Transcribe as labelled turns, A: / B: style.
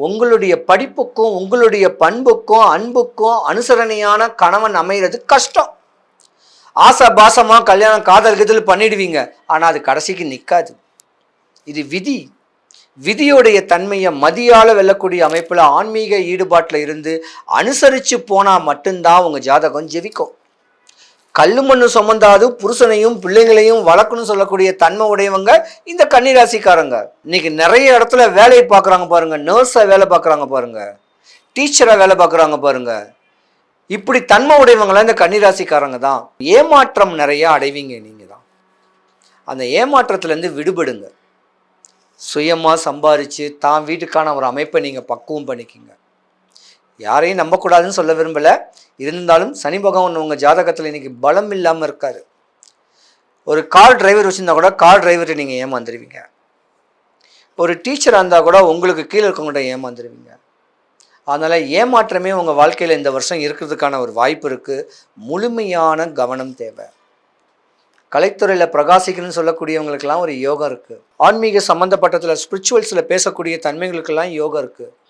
A: உங்களுடைய படிப்புக்கும் உங்களுடைய பண்புக்கும் அன்புக்கும் அனுசரணையான கணவன் அமைகிறது கஷ்டம். ஆசை பாசமாக கல்யாணம் காதல் கதில் பண்ணிடுவீங்க, ஆனால் அது கடைசிக்கு நிற்காது. இது விதி. விதியுடைய தன்மையை மதியால் வெல்லக்கூடிய அமைப்பில் ஆன்மீக ஈடுபாட்டில் இருந்து அனுசரித்து போனால் மட்டும்தான் உங்கள் ஜாதகம் ஜெபிக்கும். கல்லு மண்ணு சுமந்தாது புருஷனையும் பிள்ளைங்களையும் வளர்க்கணும்னு சொல்லக்கூடிய தன்மை உடையவங்க இந்த கன்னிராசிக்காரங்க. இன்னைக்கு நிறைய இடத்துல வேலையை பார்க்குறாங்க பாருங்க, நர்ஸாக வேலை பார்க்குறாங்க பாருங்க, டீச்சராக வேலை பார்க்குறாங்க பாருங்க. இப்படி தன்மை உடையவங்களாம் இந்த கன்னிராசிக்காரங்க தான். ஏமாற்றம் நிறையா அடைவீங்க. நீங்கள் தான் அந்த ஏமாற்றத்துலேருந்து விடுபடுங்க. சுயமாக சம்பாரித்து தான் வீட்டுக்கான ஒரு அமைப்பை நீங்கள் பக்குவம் பண்ணிக்கிங்க. யாரையும் நம்பக்கூடாதுன்னு சொல்ல விரும்பலை. இருந்தாலும் சனி பகவான் உங்கள் ஜாதகத்தில் இன்றைக்கி பலம் இல்லாமல் இருக்கார். ஒரு கார் டிரைவர் வச்சுருந்தா கூட கார் டிரைவர்கிட்ட நீங்கள் ஏமாந்துருவீங்க. ஒரு டீச்சராக இருந்தால் கூட உங்களுக்கு கீழே இருக்கவங்கள்ட்ட ஏமாந்துருவீங்க. அதனால் ஏமாற்றமே உங்கள் வாழ்க்கையில் இந்த வருஷம் இருக்கிறதுக்கான ஒரு வாய்ப்பு இருக்குது. முழுமையான கவனம் தேவை. கலைத்துறையில் பிரகாசிக்கணும்னு சொல்லக்கூடியவங்களுக்கெல்லாம் ஒரு யோகம் இருக்குது. ஆன்மீக சம்மந்தப்பட்டதில் ஸ்பிரிச்சுவல்ஸில் பேசக்கூடிய தன்மைகளுக்கெல்லாம் யோகம் இருக்குது.